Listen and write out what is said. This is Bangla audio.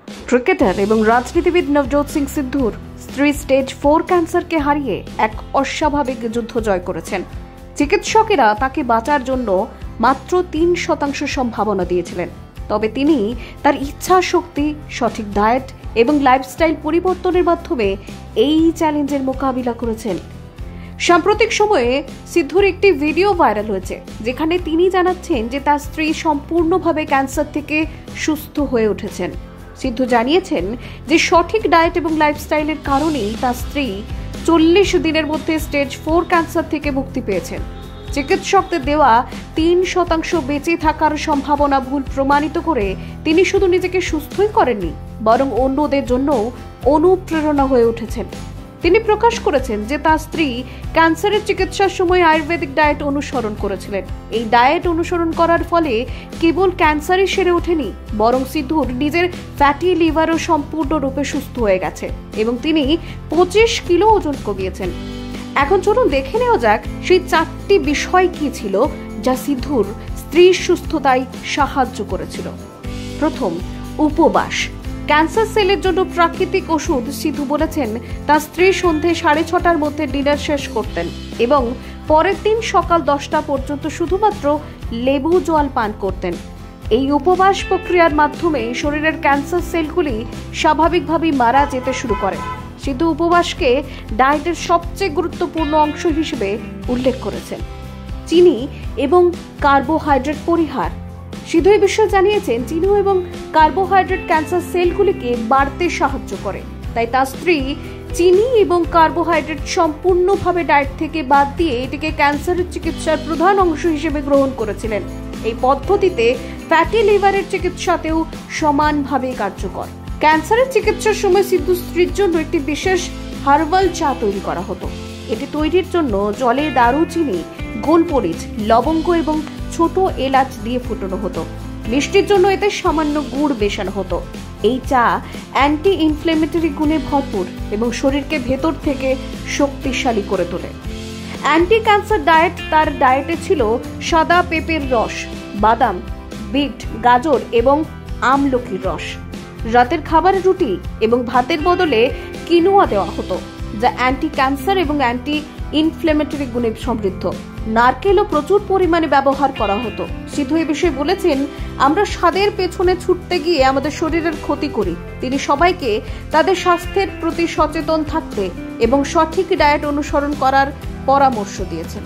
ক্রিকেটার এবং রাজনীতিবিদ নবজোৎ সিং সিদ্ধুর স্ত্রী স্টেজ 4 ক্যান্সারকে হারিয়ে এক অস্বাভাবিক যুদ্ধ জয় করেছেন। চিকিৎসকেরা তাকে বাঁচার জন্য মাত্র 3% সম্ভাবনা দিয়েছিলেন, তবে তিনি তার ইচ্ছা শক্তি, সঠিক ডায়েট এবং লাইফস্টাইল পরিবর্তনের মাধ্যমে এই চ্যালেঞ্জের মোকাবিলা করেছেন। সাম্প্রতিক সময়ে সিদ্ধুর একটি ভিডিও ভাইরাল হয়েছে, যেখানে তিনি জানাচ্ছেন যে তার স্ত্রী সম্পূর্ণভাবে ক্যান্সার থেকে সুস্থ হয়ে উঠেছেন। সিদ্ধু জানিয়েছেন যে সঠিক ডায়েট এবং লাইফস্টাইলের কারণেই তার স্ত্রী 40 দিনের মধ্যে স্টেজ 4 ক্যান্সার থেকে মুক্তি পেয়েছেন। চিকিৎসকদের দেওয়া 3% বেঁচে থাকার সম্ভাবনা ভুল প্রমাণিত করে তিনি শুধু নিজেকে সুস্থই করেননি, বরং অন্যদের জন্য অনুপ্রেরণা হয়ে উঠেছেন। তিনি প্রকাশ করেছেন যে তার স্ত্রী ক্যান্সারের চিকিৎসার সময় আয়ুর্বেদিক ডায়েট অনুসরণ করেছিলেন। এই ডায়েট অনুসরণ করার ফলে কেবল ক্যান্সারই সেরে ওঠেনি, বরং সিদ্ধুর নিজের ফ্যাটি লিভারও সম্পূর্ণরূপে সুস্থ হয়ে গেছে এবং তিনি 25 কিলো ওজন কমিয়েছেন। এখন চলুন দেখে নেওয়া যাক সেই 4টি বিষয় কি ছিল যা সিদ্ধুর স্ত্রীর সুস্থতায় সাহায্য করেছিল। প্রথম, উপবাস। ক্যান্সার সেলের জন্য প্রাকৃতিক ওষুধ। সিদ্ধু বলেছেন তার স্ত্রী সন্ধে 6:30টার মধ্যে ডিনার শেষ করতেন এবং পরের দিন সকাল 10টা পর্যন্ত শুধুমাত্র লেবু জল পান করতেন। এই উপবাস প্রক্রিয়ার মাধ্যমে শরীরের ক্যান্সার সেলগুলি স্বাভাবিকভাবেই মারা যেতে শুরু করে। সিদ্ধু উপবাসকে ডায়েটের সবচেয়ে গুরুত্বপূর্ণ অংশ হিসেবে উল্লেখ করেছেন। চিনি এবং কার্বোহাইড্রেট পরিহার। সিদ্ধু এই বিষয়ে জানিয়েছেন চিনি এবং কার্বোহাইড্রেট ক্যান্সার সেলগুলিকে বাড়তে সাহায্য করে, তাই তার স্ত্রী চিনি এবং কার্বোহাইড্রেট সম্পূর্ণভাবে ডায়েট থেকে বাদ দিয়ে এটিকে ক্যান্সারের চিকিৎসার প্রধান অংশ হিসেবে গ্রহণ করেছিলেন। এই পদ্ধতিতে ফ্যাটি লিভারের চিকিৎসাতেও সমানভাবে কার্যকর। ক্যান্সারের চিকিৎসার সময় সিদ্ধু স্ত্রীর জন্য একটি বিশেষ হার্বাল চা তৈরি করা হতো। এটি তৈরির জন্য জলে দারুচিনি, গোলমরিচ, লবঙ্গ এবং ছোট এলাচ দিয়ে ফুটানো হতো। মিষ্টির জন্য এতে সামান্য গুড় মেশানো হতো। এই চা অ্যান্টি ইনফ্লেমেটরি গুণে ভরপুর এবং শরীরকে ভেতর থেকে শক্তিশালী করে তোলে। Anti cancer diet. তার ডায়েটে ছিল সাদা পেঁপের রস, বাদাম, বিট, গাজর এবং আমলকির রস। রাতের খাবারে রুটি এবং ভাতের বদলে কিনোয়া দেওয়া হতো, যা অ্যান্টি ক্যান্সার এবং অ্যান্টি ইনফ্লেমেটরি গুণে সমৃদ্ধ। নারকেলও প্রচুর পরিমাণে ব্যবহার করা হতো। সিদ্ধু এই বিষয়ে বলেছেন, আমরা স্বাদের পেছনে ছুটতে গিয়ে আমাদের শরীরের ক্ষতি করি। তিনি সবাইকে তাদের স্বাস্থ্যের প্রতি সচেতন থাকতে এবং সঠিক ডায়েট অনুসরণ করার পরামর্শ দিয়েছেন।